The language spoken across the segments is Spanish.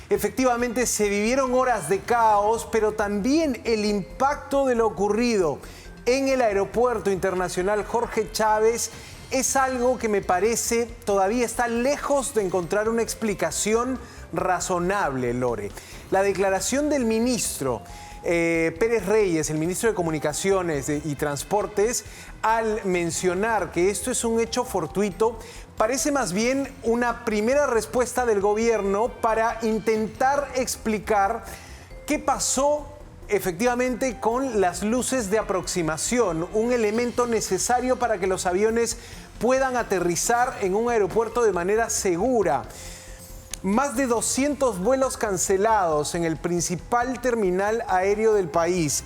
Efectivamente, se vivieron horas de caos, pero también el impacto de lo ocurrido en el Aeropuerto Internacional Jorge Chávez es algo que me parece todavía está lejos de encontrar una explicación razonable, Lore. La declaración del ministro Pérez Reyes, el ministro de Comunicaciones y Transportes, al mencionar que esto es un hecho fortuito, parece más bien una primera respuesta del gobierno para intentar explicar qué pasó efectivamente con las luces de aproximación, un elemento necesario para que los aviones puedan aterrizar en un aeropuerto de manera segura. Más de 200 vuelos cancelados en el principal terminal aéreo del país.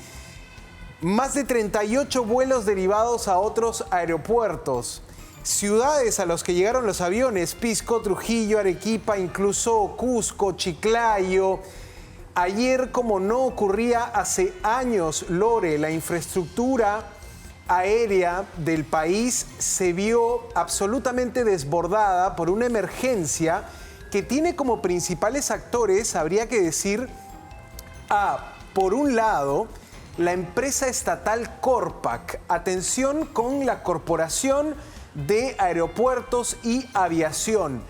Más de 38 vuelos derivados a otros aeropuertos. Ciudades a los que llegaron los aviones: Pisco, Trujillo, Arequipa, incluso Cusco, Chiclayo. Ayer, como no ocurría hace años, Lore, la infraestructura aérea del país se vio absolutamente desbordada por una emergencia que tiene como principales actores, habría que decir, por un lado, la empresa estatal Corpac. Atención con la Corporación de Aeropuertos y Aviación.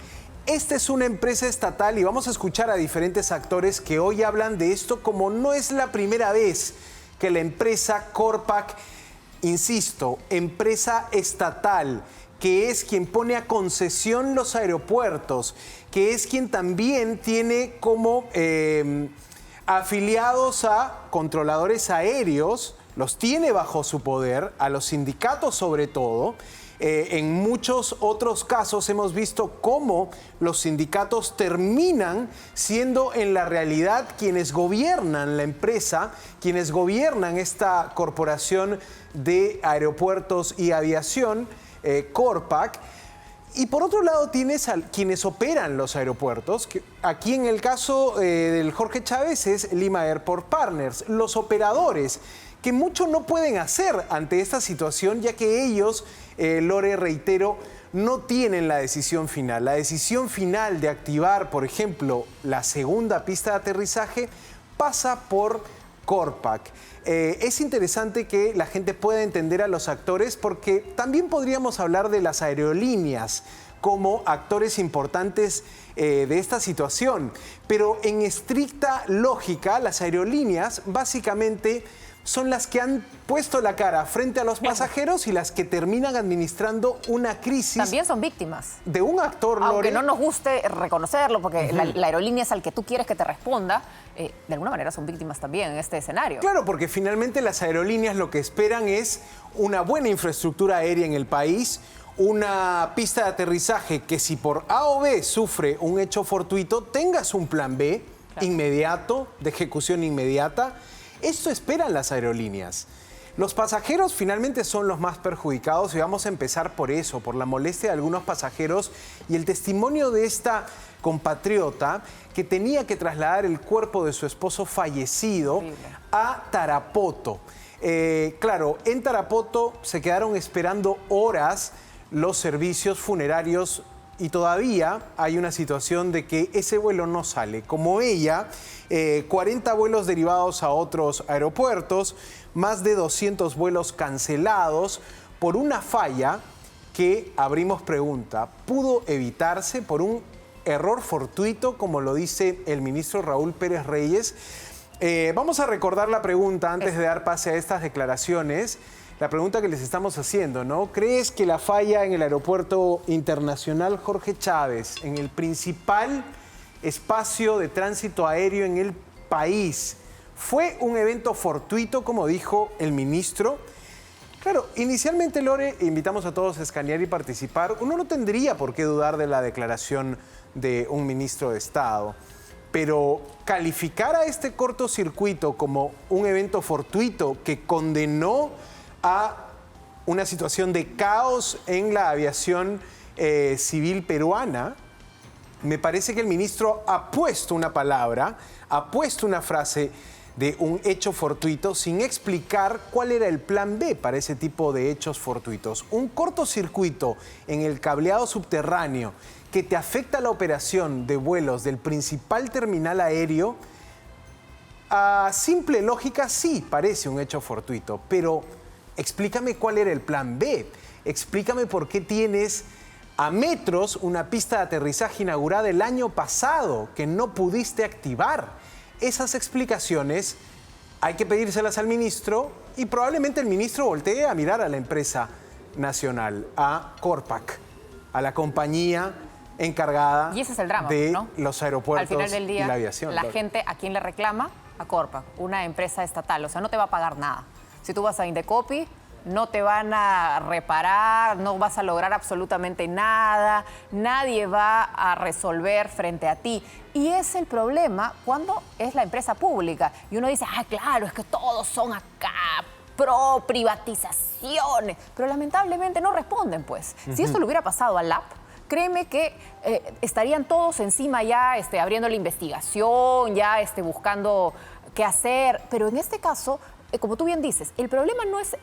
Esta es una empresa estatal y vamos a escuchar a diferentes actores que hoy hablan de esto, como no es la primera vez que la empresa Corpac, insisto, empresa estatal, que es quien pone a concesión los aeropuertos, que es quien también tiene como afiliados a controladores aéreos, los tiene bajo su poder, a los sindicatos sobre todo. En muchos otros casos hemos visto cómo los sindicatos terminan siendo en la realidad quienes gobiernan la empresa, quienes gobiernan esta corporación de aeropuertos y aviación, Corpac. Y por otro lado tienes a quienes operan los aeropuertos, que aquí en el caso del Jorge Chávez es Lima Airport Partners, los operadores, que mucho no pueden hacer ante esta situación, ya que ellos, Lore, reitero, no tienen la decisión final. La decisión final de activar, por ejemplo, la segunda pista de aterrizaje pasa por Corpac. Es interesante que la gente pueda entender a los actores, porque también podríamos hablar de las aerolíneas como actores importantes de esta situación. Pero en estricta lógica, las aerolíneas básicamente son las que han puesto la cara frente a los pasajeros y las que terminan administrando una crisis. También son víctimas de un actor, Lore. Aunque no nos guste reconocerlo, porque la aerolínea es al que tú quieres que te responda, de alguna manera son víctimas también en este escenario. Claro, porque finalmente las aerolíneas lo que esperan es una buena infraestructura aérea en el país, una pista de aterrizaje que, si por A o B sufre un hecho fortuito, tengas un plan B inmediato, de ejecución inmediata. Esto esperan las aerolíneas. Los pasajeros finalmente son los más perjudicados y vamos a empezar por eso, por la molestia de algunos pasajeros y el testimonio de esta compatriota que tenía que trasladar el cuerpo de su esposo fallecido a Tarapoto. Claro, en Tarapoto se quedaron esperando horas los servicios funerarios y todavía hay una situación de que ese vuelo no sale. Como ella, 40 vuelos derivados a otros aeropuertos, más de 200 vuelos cancelados por una falla que, abrimos pregunta, pudo evitarse por un error fortuito, como lo dice el ministro Raúl Pérez Reyes. Vamos a recordar la pregunta antes de dar pase a estas declaraciones. La pregunta que les estamos haciendo, ¿no? ¿Crees que la falla en el Aeropuerto Internacional Jorge Chávez, en el principal espacio de tránsito aéreo en el país, fue un evento fortuito, como dijo el ministro? Claro, inicialmente, Lore, invitamos a todos a escanear y participar. Uno no tendría por qué dudar de la declaración de un ministro de Estado, pero calificar a este cortocircuito como un evento fortuito que condenó a una situación de caos en la aviación civil peruana, me parece que el ministro ha puesto una palabra, ha puesto una frase de un hecho fortuito sin explicar cuál era el plan B para ese tipo de hechos fortuitos. Un cortocircuito en el cableado subterráneo que te afecta la operación de vuelos del principal terminal aéreo, a simple lógica sí parece un hecho fortuito, pero explícame cuál era el plan B. Explícame por qué tienes a metros una pista de aterrizaje inaugurada el año pasado que no pudiste activar. Esas explicaciones hay que pedírselas al ministro y probablemente el ministro voltee a mirar a la empresa nacional, a Corpac, a la compañía encargada y ese es el drama, de ¿no? los aeropuertos al final del día, y la aviación. La gente, ¿a quién le reclama? A Corpac, una empresa estatal. O sea, no te va a pagar nada. Si tú vas a Indecopi, no te van a reparar, no vas a lograr absolutamente nada, nadie va a resolver frente a ti. Y es el problema cuando es la empresa pública. Y uno dice, claro, es que todos son acá pro privatizaciones. Pero lamentablemente no responden, pues. Si esto le hubiera pasado al LAP, créeme que estarían todos encima ya abriendo la investigación, ya buscando qué hacer. Pero en este caso, como tú bien dices, el problema no es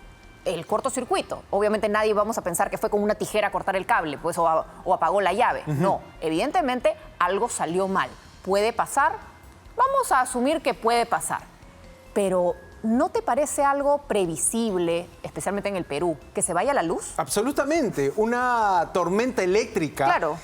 el cortocircuito. Obviamente nadie vamos a pensar que fue con una tijera a cortar el cable, pues, o apagó la llave. No, evidentemente algo salió mal. ¿Puede pasar? Vamos a asumir que puede pasar. Pero ¿no te parece algo previsible, especialmente en el Perú, que se vaya la luz? Absolutamente. Una tormenta eléctrica, claro.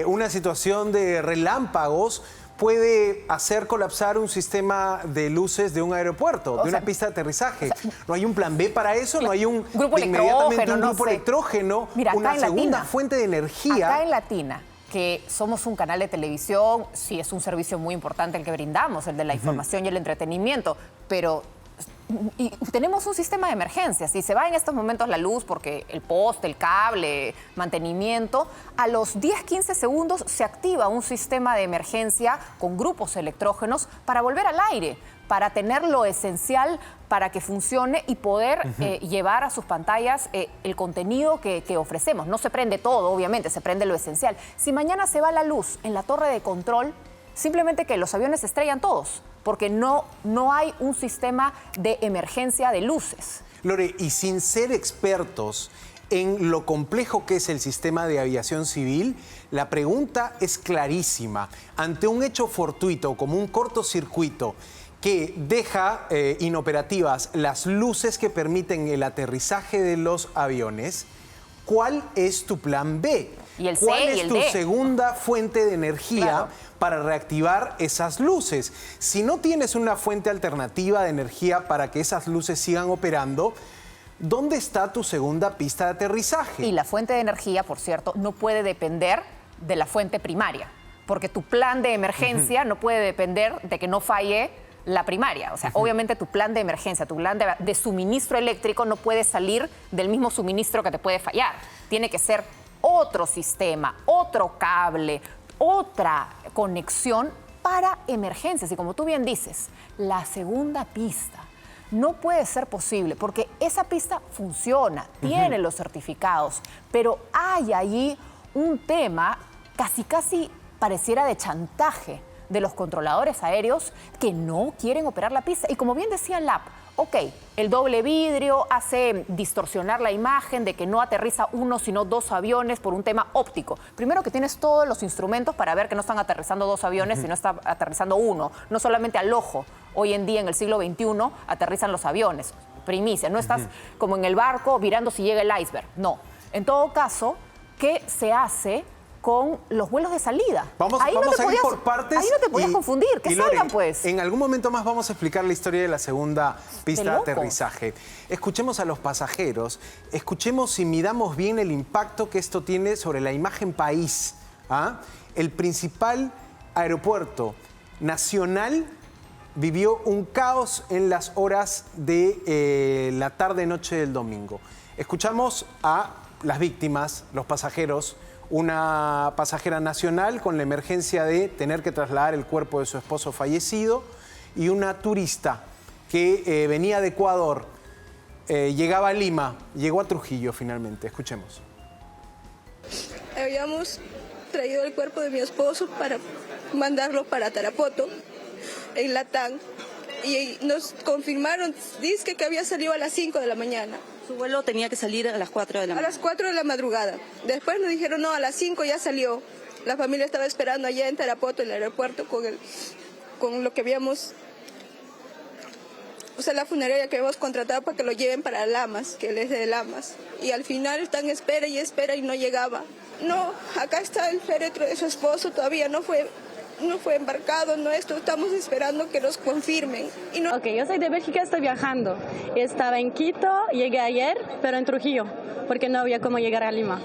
Una situación de relámpagos puede hacer colapsar un sistema de luces de un aeropuerto, de una pista de aterrizaje. ¿No hay un plan B para eso? ¿No hay un grupo electrógeno? Mira, una segunda fuente de energía? Acá en Latina, que somos un canal de televisión, sí es un servicio muy importante el que brindamos, el de la información y el entretenimiento, pero y tenemos un sistema de emergencia. Si se va en estos momentos la luz porque el poste, el cable, mantenimiento, a los 10-15 segundos se activa un sistema de emergencia con grupos electrógenos para volver al aire, para tener lo esencial para que funcione y poder llevar a sus pantallas el contenido que ofrecemos. No se prende todo, obviamente, se prende lo esencial. Si mañana se va la luz en la torre de control, simplemente que los aviones se estrellan todos, porque no hay un sistema de emergencia de luces. Lore, y sin ser expertos en lo complejo que es el sistema de aviación civil, la pregunta es clarísima. Ante un hecho fortuito como un cortocircuito que deja inoperativas las luces que permiten el aterrizaje de los aviones, ¿cuál es tu plan B? Y el C ¿Cuál y es el tu D? segunda fuente de energía? Claro. Para reactivar esas luces? Si no tienes una fuente alternativa de energía para que esas luces sigan operando, ¿dónde está tu segunda pista de aterrizaje? Y la fuente de energía, por cierto, no puede depender de la fuente primaria, porque tu plan de emergencia no puede depender de que no falle la primaria. O sea, obviamente tu plan de emergencia, tu plan de suministro eléctrico no puede salir del mismo suministro que te puede fallar. Tiene que ser otro sistema, otro cable, otra conexión para emergencias. Y como tú bien dices, la segunda pista no puede ser posible porque esa pista funciona, tiene los certificados, pero hay allí un tema casi pareciera de chantaje de los controladores aéreos que no quieren operar la pista. Y como bien decía LAP, el doble vidrio hace distorsionar la imagen de que no aterriza uno sino dos aviones por un tema óptico. Primero que tienes todos los instrumentos para ver que no están aterrizando dos aviones, sino está aterrizando uno. No solamente al ojo. Hoy en día, en el siglo XXI, aterrizan los aviones. Primicia. No estás como en el barco virando si llega el iceberg. No. En todo caso, ¿qué se hace con los vuelos de salida? Vamos a ir por partes. Ahí no te podías confundir, que salgan pues. En algún momento más vamos a explicar la historia de la segunda pista de aterrizaje. Escuchemos a los pasajeros, escuchemos y midamos bien el impacto que esto tiene sobre la imagen país. El principal aeropuerto nacional vivió un caos en las horas de la tarde-noche del domingo. Escuchamos a las víctimas, los pasajeros, una pasajera nacional con la emergencia de tener que trasladar el cuerpo de su esposo fallecido y una turista que venía de Ecuador, llegaba a Lima, llegó a Trujillo finalmente. Escuchemos. Habíamos traído el cuerpo de mi esposo para mandarlo para Tarapoto, en Latam, y nos confirmaron, dice que había salido a las 5 de la mañana. Su vuelo tenía que salir a las 4 de la mañana. A las 4 de la madrugada. Después nos dijeron, no, a las 5 ya salió. La familia estaba esperando allá en Tarapoto, en el aeropuerto, con lo que habíamos... O sea, la funeraria que habíamos contratado para que lo lleven para Lamas, que él es de Lamas. Y al final están espera y no llegaba. No, acá está el féretro de su esposo, todavía no fue embarcado nuestro, estamos esperando que nos confirmen. Ok, yo soy de Bélgica, estoy viajando. Estaba en Quito, llegué ayer, pero en Trujillo, porque no había cómo llegar a Lima.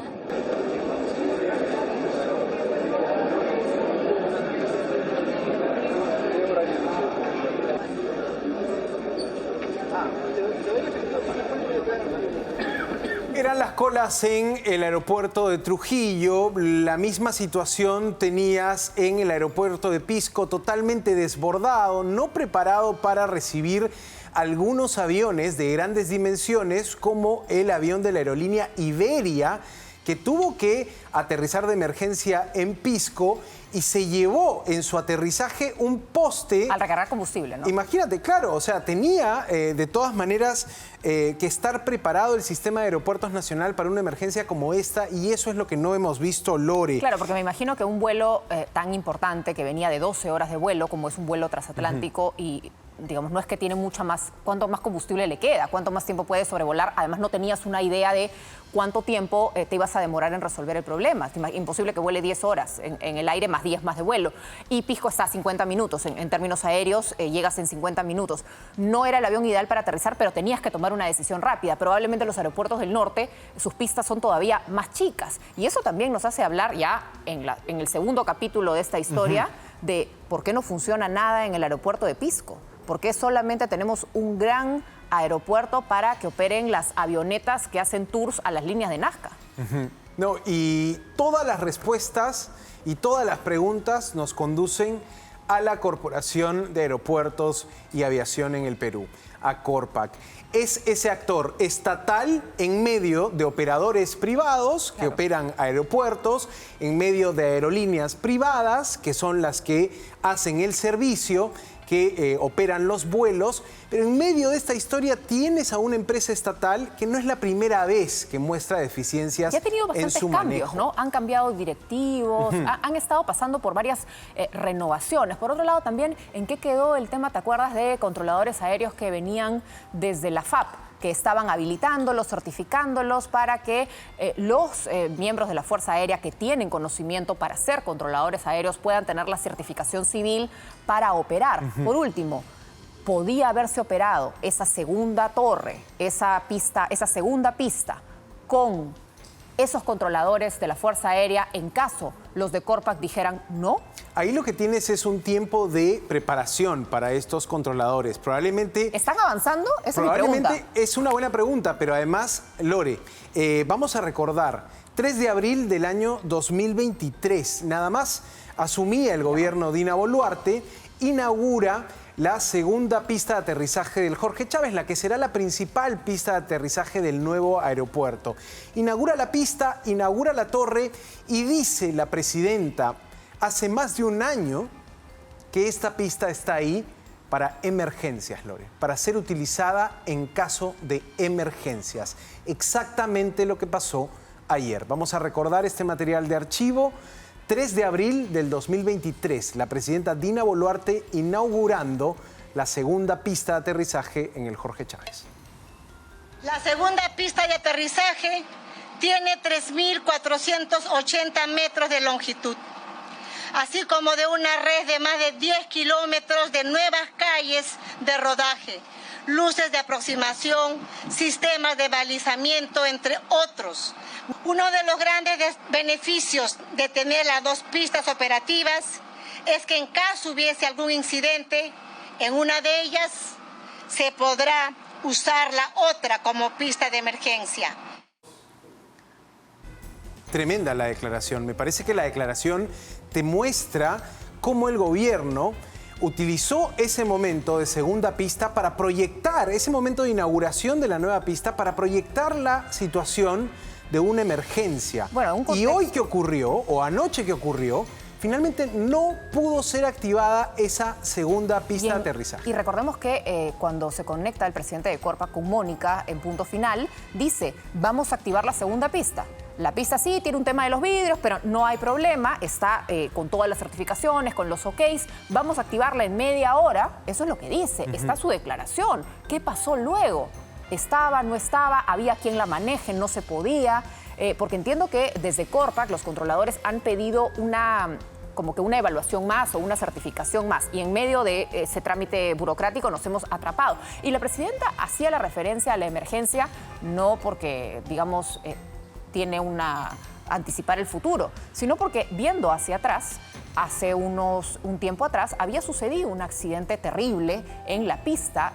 Eran las colas en el aeropuerto de Trujillo. La misma situación tenías en el aeropuerto de Pisco, totalmente desbordado, no preparado para recibir algunos aviones de grandes dimensiones, como el avión de la aerolínea Iberia, que tuvo que aterrizar de emergencia en Pisco y se llevó en su aterrizaje un poste. Al recargar combustible, ¿no? Imagínate, claro, o sea, tenía de todas maneras que estar preparado el sistema de aeropuertos nacional para una emergencia como esta, y eso es lo que no hemos visto, Lore. Claro, porque me imagino que un vuelo tan importante, que venía de 12 horas de vuelo, como es un vuelo transatlántico, y digamos, no es que tiene mucha más, cuánto más combustible le queda, cuánto más tiempo puede sobrevolar. Además, no tenías una idea de cuánto tiempo te ibas a demorar en resolver el problema. Imposible que vuele 10 horas en el aire, más 10 más de vuelo. Y Pisco está a 50 minutos. En términos aéreos, llegas en 50 minutos. No era el avión ideal para aterrizar, pero tenías que tomar una decisión rápida. Probablemente los aeropuertos del norte, sus pistas son todavía más chicas. Y eso también nos hace hablar ya en el segundo capítulo de esta historia de por qué no funciona nada en el aeropuerto de Pisco. ¿Por qué solamente tenemos un gran aeropuerto para que operen las avionetas que hacen tours a las líneas de Nazca? No, y todas las respuestas y todas las preguntas nos conducen a la Corporación de Aeropuertos y Aviación en el Perú, a Corpac. Es ese actor estatal en medio de operadores privados que operan aeropuertos, en medio de aerolíneas privadas, que son las que hacen el servicio, que operan los vuelos, pero en medio de esta historia tienes a una empresa estatal que no es la primera vez que muestra deficiencias en su manejo. Ya ha tenido bastantes cambios, ¿no? Han cambiado directivos, han estado pasando por varias renovaciones. Por otro lado, también, ¿en qué quedó el tema, te acuerdas, de controladores aéreos que venían desde la FAP? Que estaban habilitándolos, certificándolos para que los miembros de la Fuerza Aérea que tienen conocimiento para ser controladores aéreos puedan tener la certificación civil para operar. Por último, podía haberse operado esa segunda torre, esa segunda pista con esos controladores de la Fuerza Aérea en caso los de Corpac dijeran no. Ahí lo que tienes es un tiempo de preparación para estos controladores. Probablemente... ¿Están avanzando? Esa es mi pregunta. Probablemente es una buena pregunta, pero además, Lore, vamos a recordar, 3 de abril del año 2023, nada más asumía el gobierno Dina Boluarte, inaugura la segunda pista de aterrizaje del Jorge Chávez, la que será la principal pista de aterrizaje del nuevo aeropuerto. Inaugura la pista, inaugura la torre y dice la presidenta hace más de un año que esta pista está ahí para emergencias, Lore, para ser utilizada en caso de emergencias. Exactamente lo que pasó ayer. Vamos a recordar este material de archivo. 3 de abril del 2023, la presidenta Dina Boluarte inaugurando la segunda pista de aterrizaje en el Jorge Chávez. La segunda pista de aterrizaje tiene 3.480 metros de longitud, así como de una red de más de 10 kilómetros de nuevas calles de rodaje, luces de aproximación, sistemas de balizamiento, entre otros. Uno de los grandes beneficios de tener las dos pistas operativas es que en caso hubiese algún incidente en una de ellas, se podrá usar la otra como pista de emergencia. Tremenda la declaración. Me parece que la declaración te muestra cómo el gobierno utilizó ese momento de segunda pista para proyectar, ese momento de inauguración de la nueva pista, para proyectar la situación de una emergencia. Bueno, y hoy que ocurrió, o anoche que ocurrió, finalmente no pudo ser activada esa segunda pista de aterrizaje. Y recordemos que cuando se conecta el presidente de Corpa con Mónica en Punto Final, dice, vamos a activar la segunda pista. La pista sí tiene un tema de los vidrios, pero no hay problema, está con todas las certificaciones, con los OKs, vamos a activarla en media hora, eso es lo que dice, está su declaración. ¿Qué pasó luego? ¿Estaba, no estaba? ¿Había quien la maneje? ¿No se podía? Porque entiendo que desde Corpac los controladores han pedido como que una evaluación más o una certificación más. Y en medio de ese trámite burocrático nos hemos atrapado. Y la presidenta hacía la referencia a la emergencia no porque, digamos, tiene anticipar el futuro, sino porque viendo hacia atrás, hace un tiempo atrás, había sucedido un accidente terrible en la pista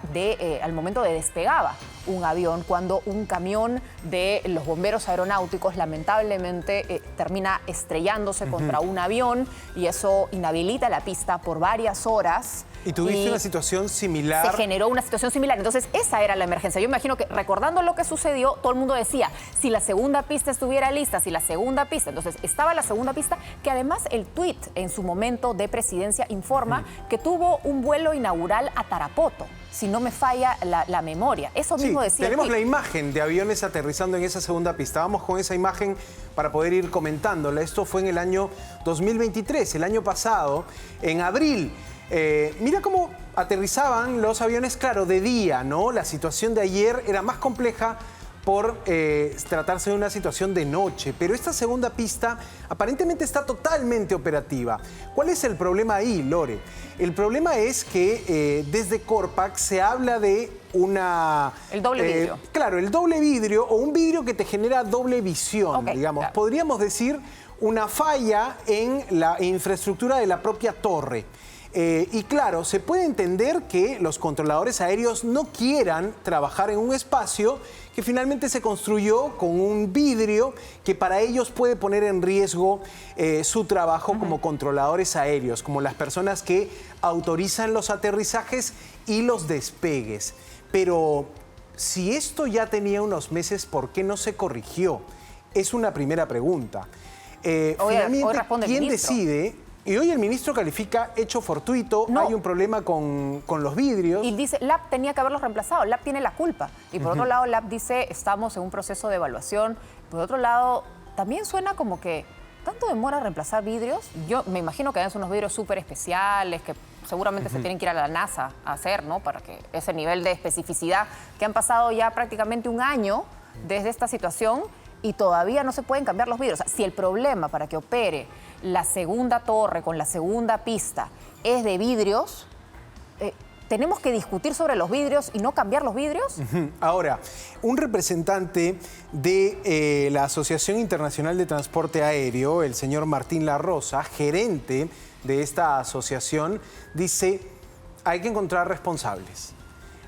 al momento de despegaba un avión, cuando un camión de los bomberos aeronáuticos lamentablemente termina estrellándose contra un avión y eso inhabilita la pista por varias horas. ¿Y tuviste una situación similar? Se generó una situación similar. Entonces, esa era la emergencia. Yo imagino que, recordando lo que sucedió, todo el mundo decía, si la segunda pista estuviera lista, si la segunda pista. Entonces, estaba la segunda pista, que además el tuit en su momento de presidencia informa que tuvo un vuelo inaugural a Tarapoto, si no me falla la memoria. Eso mismo decía tenemos el tuit. la imagen de aviones aterrizando en esa segunda pista. Vamos con esa imagen para poder ir comentándola. Esto fue en el año 2023, el año pasado, en abril. Mira cómo aterrizaban los aviones, claro, de día, ¿no? La situación de ayer era más compleja por tratarse de una situación de noche, pero esta segunda pista aparentemente está totalmente operativa. ¿Cuál es el problema ahí, Lore? El problema es que desde Corpac se habla de el doble vidrio. Claro, el doble vidrio o un vidrio que te genera doble visión, digamos. Claro. Podríamos decir una falla en la infraestructura de la propia torre. Y claro, se puede entender que los controladores aéreos no quieran trabajar en un espacio que finalmente se construyó con un vidrio que para ellos puede poner en riesgo su trabajo como controladores aéreos, como las personas que autorizan los aterrizajes y los despegues. Pero si esto ya tenía unos meses, ¿por qué no se corrigió? Es una primera pregunta. Finalmente, ¿quién decide? Y hoy el ministro califica hecho fortuito, hay un problema con los vidrios. Y dice, LAP tenía que haberlos reemplazado, LAP tiene la culpa. Y por otro lado, LAP dice, estamos en un proceso de evaluación. Por otro lado, también suena como que, ¿tanto demora reemplazar vidrios? Yo me imagino que son unos vidrios súper especiales, que seguramente se tienen que ir a la NASA a hacer, ¿no? Para que ese nivel de especificidad, que han pasado ya prácticamente un año desde esta situación y todavía no se pueden cambiar los vidrios. O sea, si el problema para que opere la segunda torre con la segunda pista es de vidrios, ¿tenemos que discutir sobre los vidrios y no cambiar los vidrios? Ahora, un representante de la Asociación Internacional de Transporte Aéreo, el señor Martín La Rosa, gerente de esta asociación, dice, hay que encontrar responsables.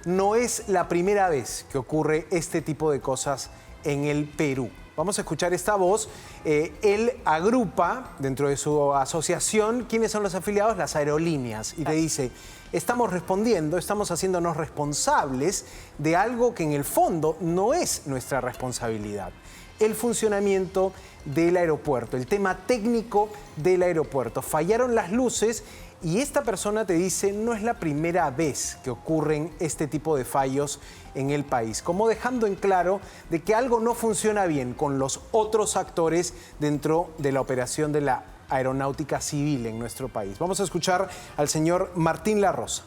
No es la primera vez que ocurre este tipo de cosas en el Perú. Vamos a escuchar esta voz. Él agrupa dentro de su asociación quiénes son los afiliados, las aerolíneas, y te dice, estamos respondiendo, estamos haciéndonos responsables de algo que en el fondo no es nuestra responsabilidad. El funcionamiento del aeropuerto, el tema técnico del aeropuerto. Fallaron las luces y esta persona te dice, no es la primera vez que ocurren este tipo de fallos en el país, como dejando en claro de que algo no funciona bien con los otros actores dentro de la operación de la aeronáutica civil en nuestro país. Vamos a escuchar al señor Martín La Rosa.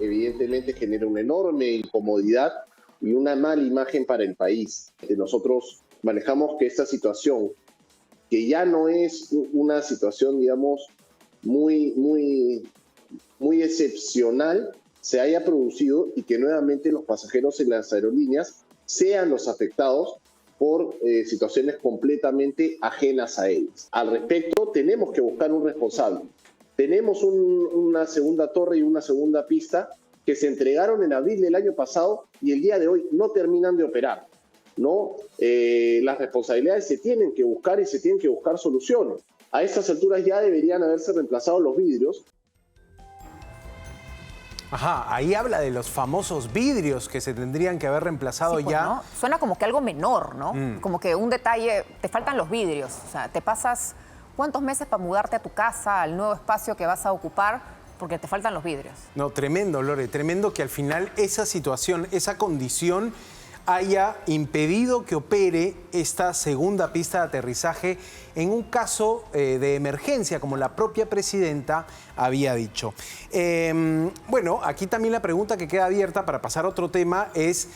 Evidentemente genera una enorme incomodidad y una mala imagen para el país. Nosotros manejamos que esta situación, que ya no es una situación, digamos, muy excepcional, se haya producido y que nuevamente los pasajeros en las aerolíneas sean los afectados por situaciones completamente ajenas a ellos. Al respecto, tenemos que buscar un responsable. Tenemos una segunda torre y una segunda pista que se entregaron en abril del año pasado y el día de hoy no terminan de operar, ¿no? Las responsabilidades se tienen que buscar y se tienen que buscar soluciones. A estas alturas ya deberían haberse reemplazado los vidrios. Ajá, ahí habla de los famosos vidrios que se tendrían que haber reemplazado sí, pues, ya. ¿no? Suena como que algo menor, ¿no? Como que un detalle, te faltan los vidrios, o sea, te pasas ¿Cuántos meses para mudarte a tu casa, al nuevo espacio que vas a ocupar? Porque te faltan los vidrios. No, tremendo, Lore, tremendo que al final esa situación, esa condición haya impedido que opere esta segunda pista de aterrizaje en un caso de emergencia, como la propia presidenta había dicho. Bueno, aquí también la pregunta que queda abierta para pasar a otro tema es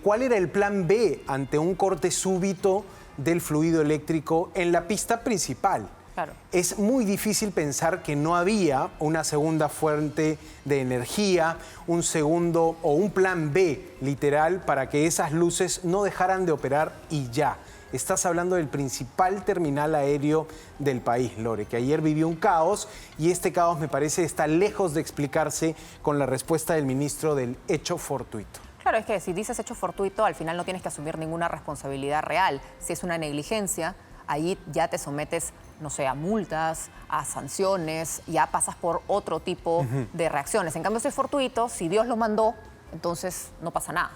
¿cuál era el plan B ante un corte súbito del fluido eléctrico en la pista principal? Claro. Es muy difícil pensar que no había una segunda fuente de energía, un segundo o un plan B, literal, para que esas luces no dejaran de operar y ya. Estás hablando del principal terminal aéreo del país, Lore, que ayer vivió un caos y este caos me parece está lejos de explicarse con la respuesta del ministro del hecho fortuito. Claro, es que si dices hecho fortuito, al final no tienes que asumir ninguna responsabilidad real. Si es una negligencia, ahí ya te sometes, no sé, a multas, a sanciones, ya pasas por otro tipo de reacciones. En cambio, si es fortuito, si Dios lo mandó, entonces no pasa nada.